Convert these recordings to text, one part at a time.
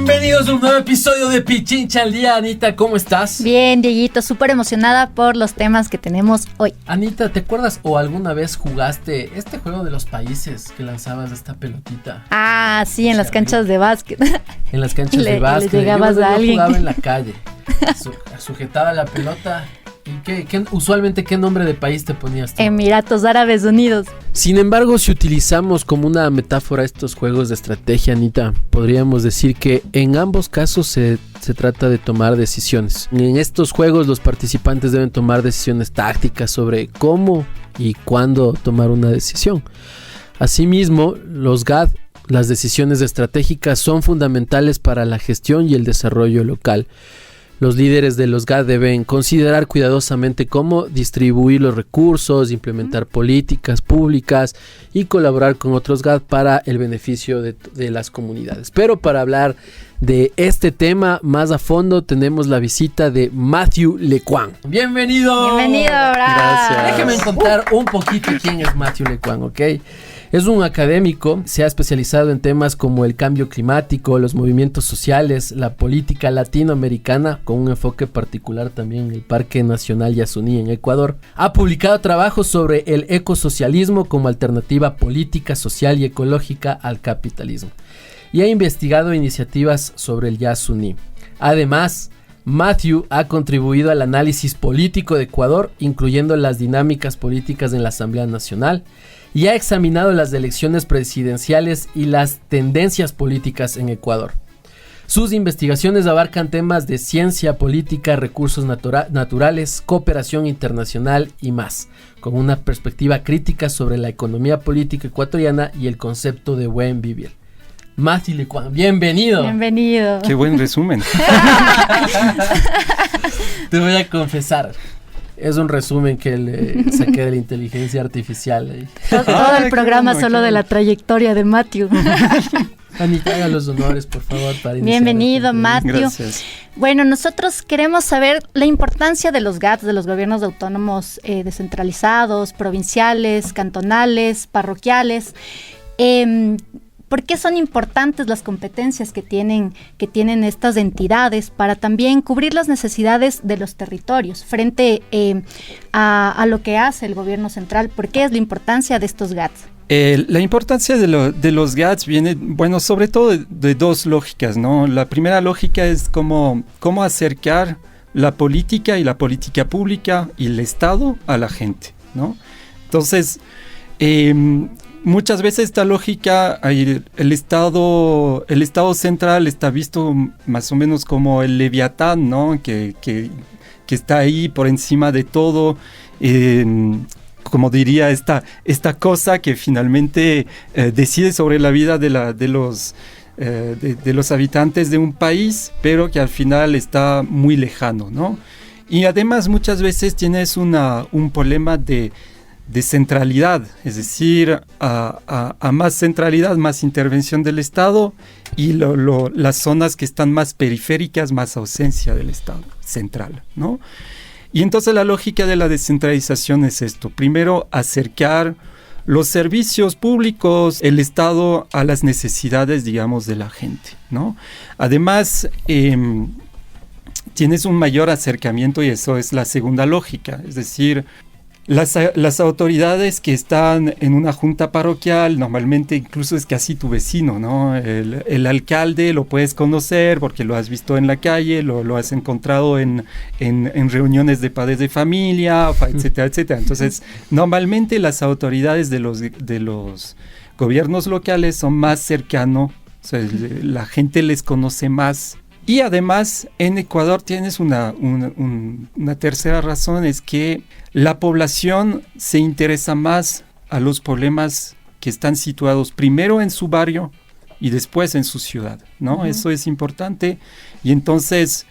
Bienvenidos a un nuevo episodio de Pichincha al Día. Anita, ¿cómo estás? Bien, Dieguito, súper emocionada por los temas que tenemos hoy. Anita, ¿te acuerdas o alguna vez jugaste este juego de los países que lanzabas esta pelotita? Ah, sí, en las canchas de básquet. En las canchas de básquet. Le llegabas a alguien. Yo jugaba en la calle, sujetaba la pelota. ¿Y usualmente qué nombre de país te ponías tú? Emiratos Árabes Unidos. Sin embargo, si utilizamos como una metáfora estos juegos de estrategia, Anita, podríamos decir que en ambos casos se trata de tomar decisiones. En estos juegos los participantes deben tomar decisiones tácticas sobre cómo y cuándo tomar una decisión. Asimismo, los GAD, las decisiones estratégicas, son fundamentales para la gestión y el desarrollo local. Los líderes de los GAD deben considerar cuidadosamente cómo distribuir los recursos, implementar políticas públicas y colaborar con otros GAD para el beneficio de las comunidades. Pero para hablar de este tema más a fondo tenemos la visita de Matthew Lecuan. ¡Bienvenido! Bienvenido, Gracias. Déjeme contar un poquito quién es Matthew Lecuan, ¿ok? Es un académico, se ha especializado en temas como el cambio climático, los movimientos sociales, la política latinoamericana, con un enfoque particular también en el Parque Nacional Yasuní en Ecuador. Ha publicado trabajos sobre el ecosocialismo como alternativa política, social y ecológica al capitalismo. Y ha investigado iniciativas sobre el Yasuní. Además, Matthew ha contribuido al análisis político de Ecuador, incluyendo las dinámicas políticas en la Asamblea Nacional, y ha examinado las elecciones presidenciales y las tendencias políticas en Ecuador. Sus investigaciones abarcan temas de ciencia, política, recursos naturales, cooperación internacional y más, con una perspectiva crítica sobre la economía política ecuatoriana y el concepto de buen vivir. Matthew Lecuan, bienvenido. Bienvenido. Qué buen resumen. Te voy a confesar. Es un resumen que le saqué de la inteligencia artificial. Todo el programa solo de la trayectoria de Matthew. Anita, haga los honores, por favor, para iniciar. Bienvenido, Matthew. Gracias. Bueno, nosotros queremos saber la importancia de los GATS, de los gobiernos autónomos descentralizados, provinciales, cantonales, parroquiales. ¿Por qué son importantes las competencias que tienen estas entidades para también cubrir las necesidades de los territorios frente a lo que hace el gobierno central? ¿Por qué es la importancia de estos GATS? La importancia de los GATS viene, bueno, sobre todo de dos lógicas, ¿no? La primera lógica es cómo acercar la política y la política pública y el Estado a la gente, ¿no? Entonces, muchas veces esta lógica, el Estado central está visto más o menos como el leviatán, ¿no? Que está ahí por encima de todo, como diría esta cosa que finalmente decide sobre la vida de los habitantes de un país, pero que al final está muy lejano, ¿no? Y además muchas veces tienes un problema de centralidad, es decir, a más centralidad, más intervención del Estado, y las zonas que están más periféricas, más ausencia del Estado central, ¿no? Y entonces la lógica de la descentralización es esto: primero, acercar los servicios públicos, el Estado, a las necesidades, digamos, de la gente, ¿no? Además, tienes un mayor acercamiento, y eso es la segunda lógica, es decir, las autoridades que están en una junta parroquial, normalmente incluso es casi tu vecino, ¿no? El alcalde lo puedes conocer porque lo has visto en la calle, lo has encontrado en reuniones de padres de familia, etcétera, etcétera. Entonces, normalmente las autoridades de los gobiernos locales son más cercanos, o sea, la gente les conoce más. Y además, en Ecuador tienes una tercera razón, es que la población se interesa más a los problemas que están situados primero en su barrio y después en su ciudad, ¿no? Uh-huh. Eso es importante. Y entonces,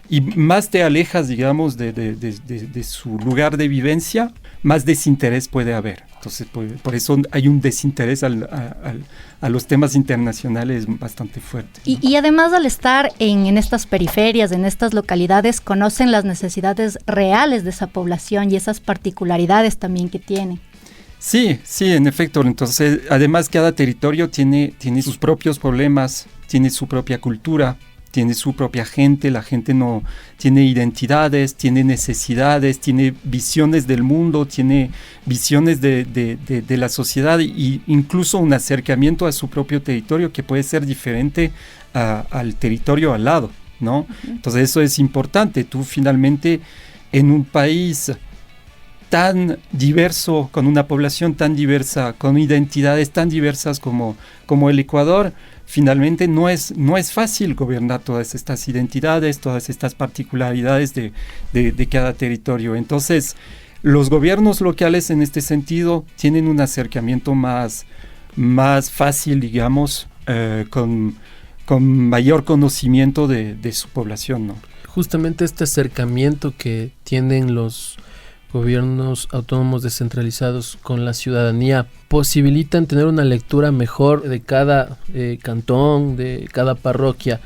y más te alejas, digamos, de su lugar de vivencia, más desinterés puede haber. Entonces, por eso hay un desinterés a los temas internacionales bastante fuerte, ¿no? Y además, al estar en estas periferias, en estas localidades, conocen las necesidades reales de esa población y esas particularidades también que tiene. Sí, en efecto. Entonces, además, cada territorio tiene sus propios problemas, tiene su propia cultura, tiene su propia gente, la gente no tiene identidades, tiene necesidades, tiene visiones del mundo, tiene visiones de la sociedad e incluso un acercamiento a su propio territorio que puede ser diferente al territorio al lado, ¿no? Entonces eso es importante. Tú finalmente en un país tan diverso, con una población tan diversa, con identidades tan diversas como el Ecuador, finalmente no es fácil gobernar todas estas identidades, todas estas particularidades de cada territorio. Entonces, los gobiernos locales en este sentido tienen un acercamiento más fácil, digamos, con mayor conocimiento de su población, ¿no? Justamente este acercamiento que tienen los gobiernos autónomos descentralizados con la ciudadanía posibilitan tener una lectura mejor de cada cantón, de cada parroquia,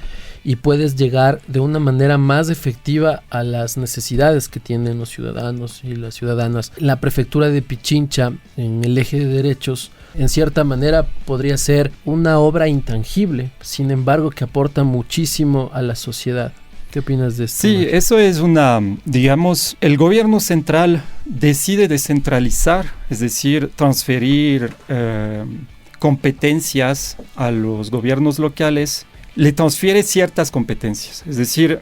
y puedes llegar de una manera más efectiva a las necesidades que tienen los ciudadanos y las ciudadanas. La prefectura de Pichincha, en el eje de derechos, en cierta manera podría ser una obra intangible, sin embargo que aporta muchísimo a la sociedad. ¿Qué opinas de esto? Sí, eso es digamos, el gobierno central decide descentralizar, es decir, transferir competencias a los gobiernos locales, le transfiere ciertas competencias, es decir,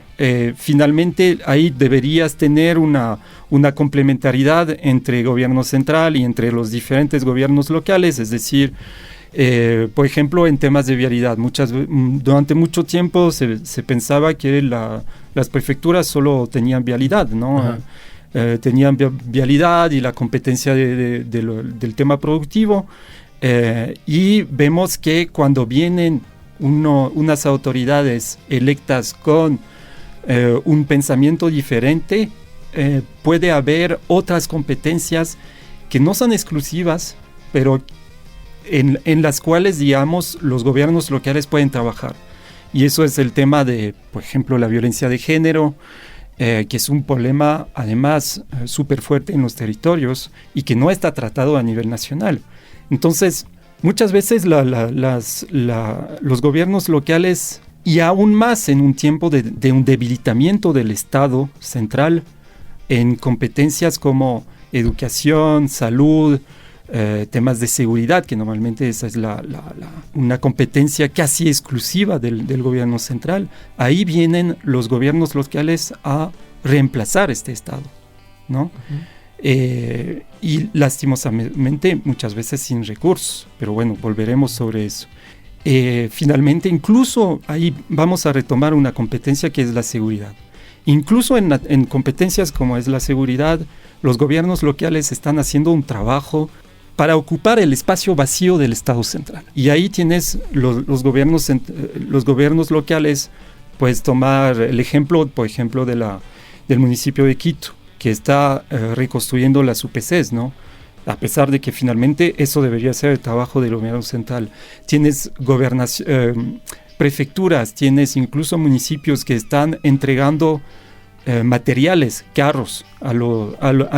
finalmente ahí deberías tener una complementariedad entre gobierno central y entre los diferentes gobiernos locales, es decir, por ejemplo, en temas de vialidad, durante mucho tiempo se pensaba que las prefecturas solo tenían vialidad, ¿no? Tenían vialidad y la competencia del tema productivo, y vemos que cuando vienen unas autoridades electas con un pensamiento diferente, puede haber otras competencias que no son exclusivas, pero en las cuales, digamos, los gobiernos locales pueden trabajar. Y eso es el tema de, por ejemplo, la violencia de género, que es un problema, además, súper fuerte en los territorios y que no está tratado a nivel nacional. Entonces, muchas veces los gobiernos locales, y aún más en un tiempo de un debilitamiento del Estado central en competencias como educación, salud, temas de seguridad, que normalmente esa es una competencia casi exclusiva del gobierno central. Ahí vienen los gobiernos locales a reemplazar este Estado, ¿no? Y lastimosamente muchas veces sin recursos, pero bueno, volveremos sobre eso. Finalmente, incluso ahí vamos a retomar una competencia que es la seguridad. Incluso en competencias como es la seguridad, los gobiernos locales están haciendo un trabajo para ocupar el espacio vacío del Estado central. Y ahí tienes los gobiernos locales, pues tomar el ejemplo, por ejemplo, del municipio de Quito, que está reconstruyendo las UPCs, ¿no? A pesar de que finalmente eso debería ser el trabajo del gobierno central. Tienes prefecturas, tienes incluso municipios que están entregando materiales, carros a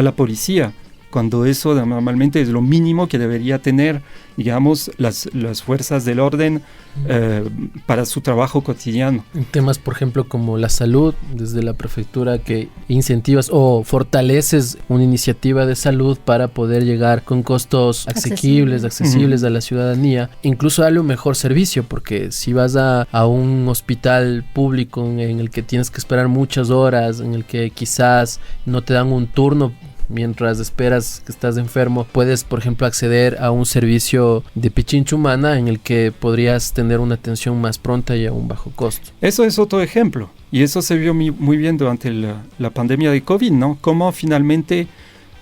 la policía, cuando eso normalmente es lo mínimo que debería tener, digamos, las fuerzas del orden para su trabajo cotidiano. En temas, por ejemplo, como la salud, desde la prefectura que incentivas o fortaleces una iniciativa de salud para poder llegar con costos accesibles a la ciudadanía, incluso darle un mejor servicio, porque si vas a un hospital público en el que tienes que esperar muchas horas, en el que quizás no te dan un turno mientras esperas que estás enfermo, puedes, por ejemplo, acceder a un servicio de Pichincha Humana en el que podrías tener una atención más pronta y a un bajo costo. Eso es otro ejemplo, y eso se vio muy bien durante la pandemia de COVID, ¿no? Cómo finalmente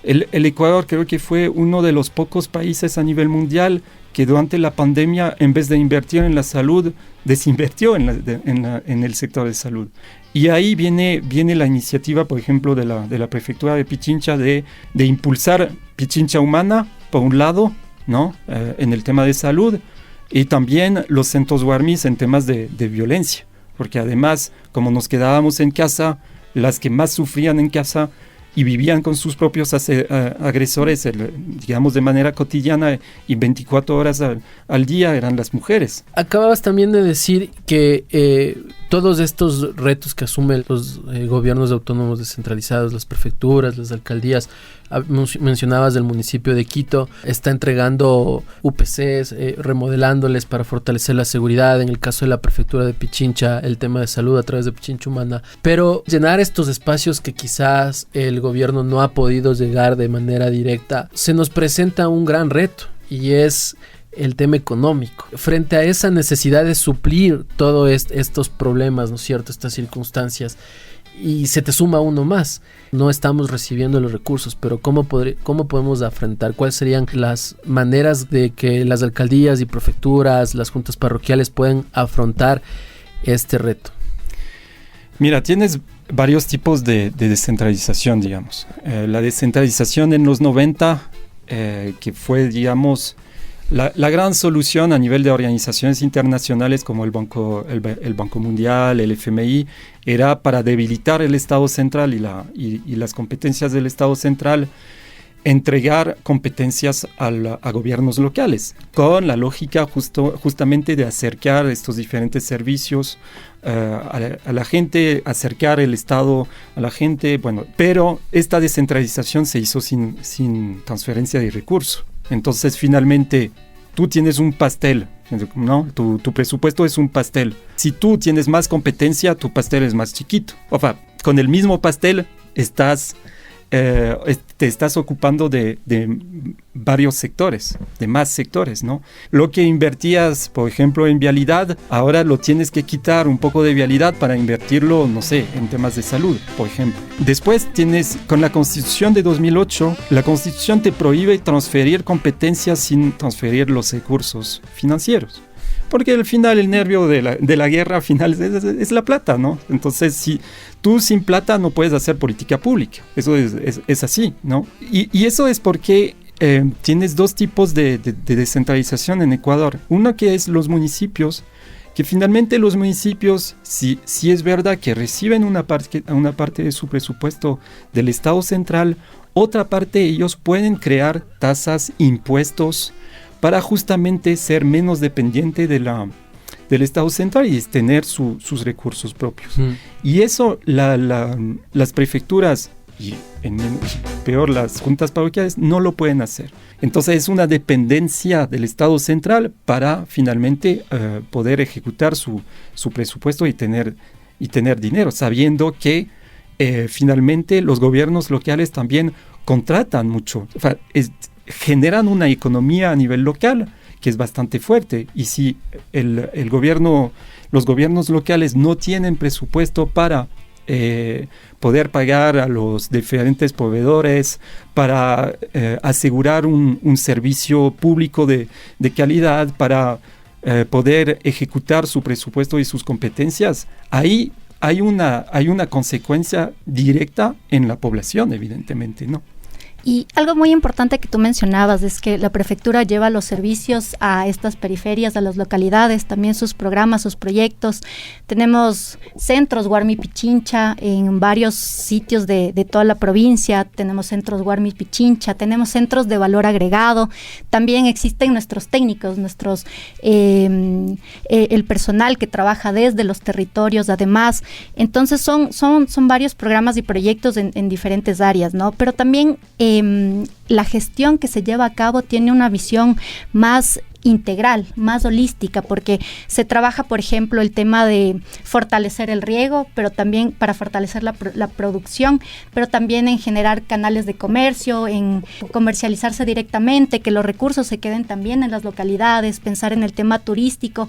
el Ecuador creo que fue uno de los pocos países a nivel mundial que durante la pandemia, en vez de invertir en la salud, desinvirtió en el sector de salud. Y ahí viene la iniciativa, por ejemplo, de la prefectura de Pichincha de impulsar Pichincha Humana, por un lado, ¿no? En el tema de salud, y también los centros Guarmis en temas de violencia, porque además, como nos quedábamos en casa, las que más sufrían en casa y vivían con sus propios agresores, digamos, de manera cotidiana, y 24 horas al día eran las mujeres. Acababas también de decir que todos estos retos que asumen los gobiernos autónomos descentralizados, las prefecturas, las alcaldías, mencionabas del municipio de Quito, está entregando UPCs, remodelándoles para fortalecer la seguridad. En el caso de la prefectura de Pichincha, el tema de salud a través de Pichincha Humana. Pero llenar estos espacios que quizás el gobierno no ha podido llegar de manera directa, se nos presenta un gran reto, y es el tema económico. Frente a esa necesidad de suplir todos estos problemas, ¿no es cierto?, estas circunstancias, y se te suma uno más. No estamos recibiendo los recursos, pero ¿cómo podemos afrontar? ¿Cuáles serían las maneras de que las alcaldías y prefecturas, las juntas parroquiales pueden afrontar este reto? Mira, tienes varios tipos de descentralización, digamos. La descentralización en los 90, que fue, digamos, la gran solución a nivel de organizaciones internacionales como el Banco Mundial, el FMI, era para debilitar el Estado central y las competencias del Estado central, entregar competencias a gobiernos locales, con la lógica justamente de acercar estos diferentes servicios a la gente, acercar el Estado a la gente. Bueno, pero esta descentralización se hizo sin transferencia de recursos. Entonces, finalmente, tú tienes un pastel, ¿no? Tu presupuesto es un pastel. Si tú tienes más competencia, tu pastel es más chiquito. O sea, con el mismo pastel te estás ocupando de varios sectores, de más sectores, ¿no? Lo que invertías, por ejemplo, en vialidad, ahora lo tienes que quitar un poco de vialidad para invertirlo, no sé, en temas de salud, por ejemplo. Después tienes, con la Constitución de 2008, la Constitución te prohíbe transferir competencias sin transferir los recursos financieros. Porque al final el nervio de la guerra final es la plata, ¿no? Entonces, si tú sin plata no puedes hacer política pública. Eso es así, ¿no? Y eso es porque tienes dos tipos de descentralización en Ecuador. Uno que es los municipios, que finalmente los municipios, sí es verdad que reciben una parte de su presupuesto del Estado central, otra parte ellos pueden crear tasas, impuestos, para justamente ser menos dependiente del Estado central y tener sus recursos propios. Y eso las prefecturas y peor las juntas parroquiales no lo pueden hacer. Entonces es una dependencia del Estado central para finalmente poder ejecutar su presupuesto y tener dinero, sabiendo que finalmente los gobiernos locales también contratan mucho. O sea, generan una economía a nivel local que es bastante fuerte, y si los gobiernos locales no tienen presupuesto para poder pagar a los diferentes proveedores, para asegurar un servicio público de calidad, para poder ejecutar su presupuesto y sus competencias, ahí hay una consecuencia directa en la población, evidentemente, ¿no? Y algo muy importante que tú mencionabas es que la prefectura lleva los servicios a estas periferias, a las localidades, también sus programas, sus proyectos. Tenemos centros Guarmi Pichincha en varios sitios de toda la provincia, tenemos centros Guarmi Pichincha, tenemos centros de valor agregado, también existen nuestros técnicos, el personal que trabaja desde los territorios además. Entonces son varios programas y proyectos en diferentes áreas, ¿no? Pero también la gestión que se lleva a cabo tiene una visión más integral, más holística, porque se trabaja, por ejemplo, el tema de fortalecer el riego, pero también para fortalecer la producción, pero también en generar canales de comercio, en comercializarse directamente, que los recursos se queden también en las localidades, pensar en el tema turístico.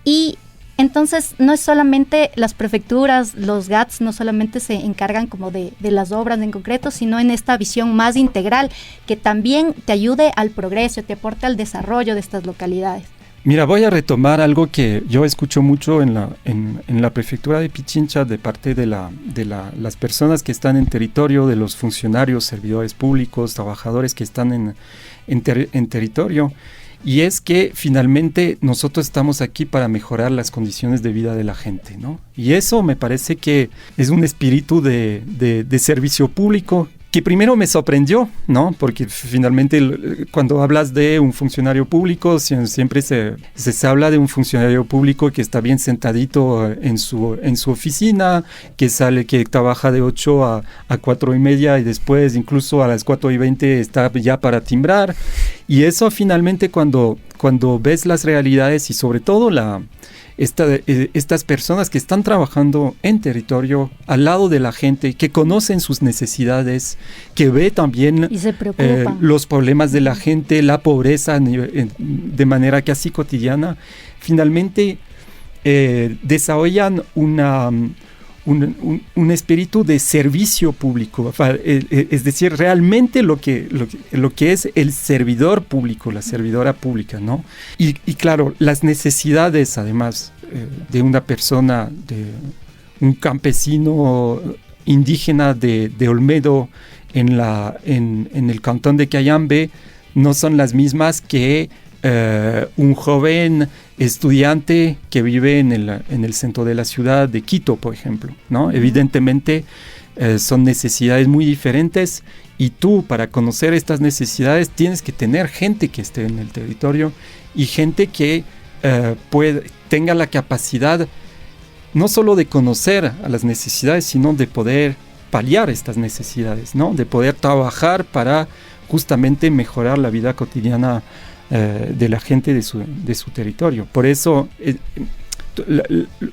Y entonces no es solamente las prefecturas, los GATS no solamente se encargan como de las obras en concreto, sino en esta visión más integral que también te ayude al progreso, te aporte al desarrollo de estas localidades. Mira, voy a retomar algo que yo escucho mucho en la prefectura de Pichincha de parte de las personas que están en territorio, de los funcionarios, servidores públicos, trabajadores que están en territorio. Y es que finalmente nosotros estamos aquí para mejorar las condiciones de vida de la gente, ¿no? Y eso me parece que es un espíritu de servicio público que primero me sorprendió, ¿no? Porque finalmente cuando hablas de un funcionario público, siempre se habla de un funcionario público que está bien sentadito en su oficina, que trabaja de 8 a 4:30 y después incluso a las 4:20 está ya para timbrar. Y eso finalmente cuando ves las realidades y sobre todo estas personas que están trabajando en territorio, al lado de la gente, que conocen sus necesidades, que ve también y se preocupan. los problemas de la gente, la pobreza de manera casi cotidiana, finalmente desarrollan un espíritu de servicio público, es decir, realmente lo que es el servidor público, la servidora pública, ¿no? Y claro, las necesidades, además, de una persona, de un campesino indígena de Olmedo en el cantón de Cayambe, no son las mismas que un joven estudiante que vive en el centro de la ciudad de Quito, por ejemplo, ¿no? Evidentemente son necesidades muy diferentes y tú, para conocer estas necesidades, tienes que tener gente que esté en el territorio y gente que tenga la capacidad no solo de conocer a las necesidades, sino de poder paliar estas necesidades, ¿no? De poder trabajar para justamente mejorar la vida cotidiana de la gente de su territorio. Por eso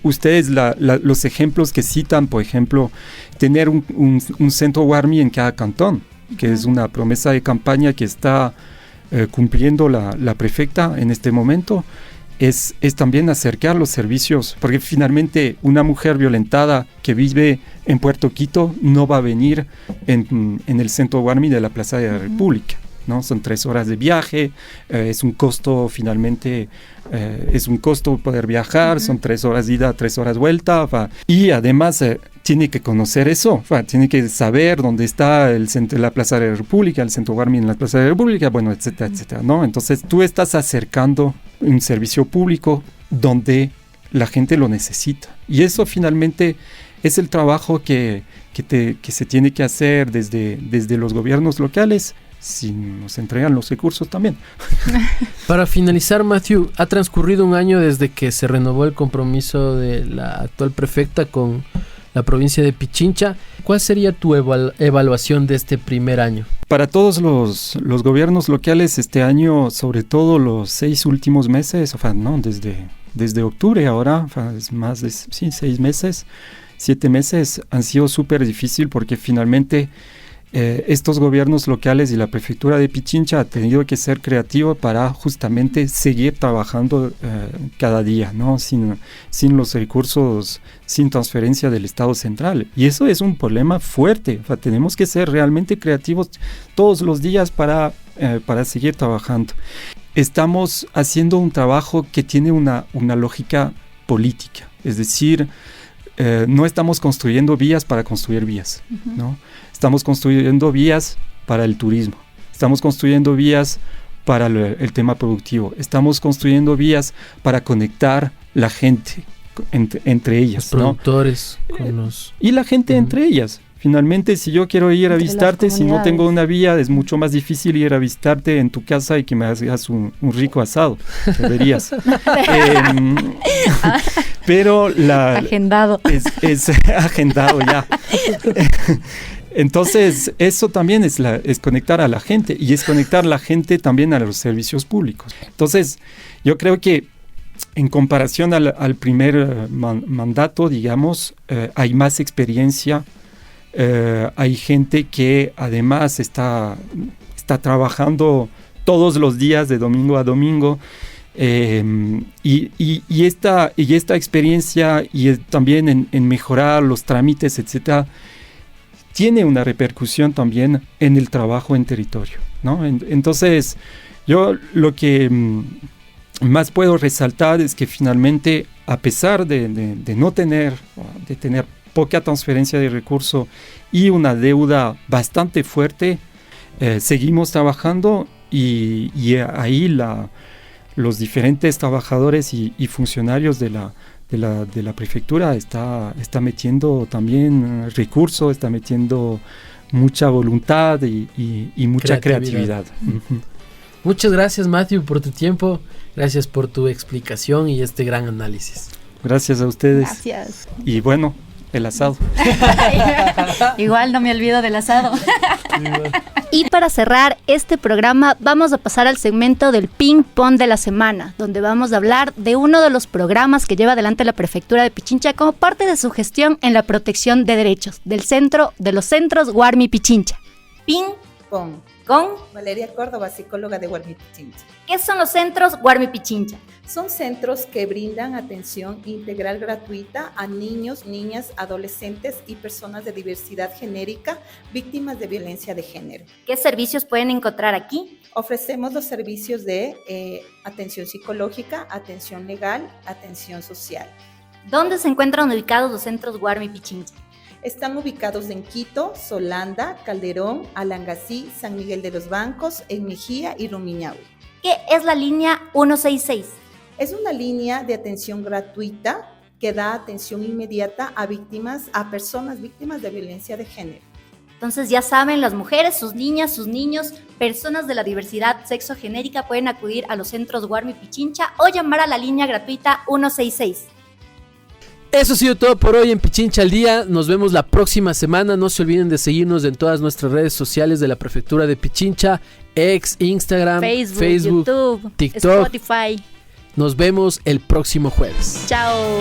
ustedes los ejemplos que citan, por ejemplo, tener un centro Warmi en cada cantón, que es una promesa de campaña que está cumpliendo la prefecta en este momento, es también acercar los servicios, porque finalmente una mujer violentada que vive en Puerto Quito no va a venir en el centro Warmi de la Plaza de la República, ¿no? Son 3 horas de viaje, es un costo finalmente, es un costo poder viajar, son 3 horas de ida, 3 horas vuelta, y además tiene que conocer eso, tiene que saber dónde está el centro de la Plaza de la República, el centro Warmi en la Plaza de la República, bueno, etcétera, etcétera, ¿no? Entonces tú estás acercando un servicio público donde la gente lo necesita, y eso finalmente es el trabajo que se tiene que hacer desde los gobiernos locales, si nos entregan los recursos también. Para finalizar, Matthew, ha transcurrido un año desde que se renovó el compromiso de la actual prefecta con la provincia de Pichincha. ¿Cuál sería tu evaluación de este primer año? Para todos los gobiernos locales este año, sobre todo los 6 últimos meses, ¿no? Desde octubre ahora, es más de 6 meses, 7 meses, han sido súper difícil porque finalmente estos gobiernos locales y la prefectura de Pichincha ha tenido que ser creativo para justamente seguir trabajando cada día, ¿no? Sin los recursos, sin transferencia del Estado central. Y eso es un problema fuerte. O sea, tenemos que ser realmente creativos todos los días para seguir trabajando. Estamos haciendo un trabajo que tiene una lógica política, es decir, no estamos construyendo vías para construir vías, ¿no? Estamos construyendo vías para el turismo, estamos construyendo vías para el tema productivo, estamos construyendo vías para conectar la gente entre ellas, los productores, ¿no? Y la gente entre ellas. Finalmente, si yo quiero ir a visitarte, si no tengo una vía, es mucho más difícil ir a visitarte en tu casa y que me hagas un rico asado. Deberías. Pero agendado. Es agendado ya. Entonces, eso también es conectar a la gente, y es conectar a la gente también a los servicios públicos. Entonces, yo creo que en comparación al primer mandato, digamos, hay más experiencia. Hay gente que además está trabajando todos los días de domingo a domingo, y esta experiencia y también en mejorar los trámites, etcétera, tiene una repercusión también en el trabajo en territorio, ¿no? Entonces, yo lo que más puedo resaltar es que finalmente, a pesar de tener poca transferencia de recursos y una deuda bastante fuerte, seguimos trabajando, y ahí los diferentes trabajadores y funcionarios de la prefectura está metiendo también recursos, está metiendo mucha voluntad y mucha creatividad. Muchas gracias, Matthew, por tu tiempo. Gracias por tu explicación y este gran análisis. Gracias a ustedes. Gracias. Y bueno, el asado. Igual no me olvido del asado. Y para cerrar este programa vamos a pasar al segmento del ping pong de la semana, donde vamos a hablar de uno de los programas que lleva adelante la Prefectura de Pichincha como parte de su gestión en la protección de derechos de los centros Guarmi Pichincha. Ping pong con Valeria Córdoba, psicóloga de Guarmi Pichincha. ¿Qué son los centros Guarmi Pichincha? Son centros que brindan atención integral gratuita a niños, niñas, adolescentes y personas de diversidad genérica víctimas de violencia de género. ¿Qué servicios pueden encontrar aquí? Ofrecemos los servicios de atención psicológica, atención legal, atención social. ¿Dónde se encuentran ubicados los centros Guarmi Pichincha? Están ubicados en Quito, Solanda, Calderón, Alangací, San Miguel de los Bancos, en Mejía y Rumiñahui. ¿Qué es la línea 166? Es una línea de atención gratuita que da atención inmediata a personas víctimas de violencia de género. Entonces ya saben, las mujeres, sus niñas, sus niños, personas de la diversidad sexogenérica pueden acudir a los centros Guarmi Pichincha o llamar a la línea gratuita 166. Eso ha sido todo por hoy en Pichincha al Día. Nos vemos la próxima semana. No se olviden de seguirnos en todas nuestras redes sociales de la Prefectura de Pichincha, X, Instagram, Facebook, YouTube, TikTok, Spotify. Nos vemos el próximo jueves. Chao.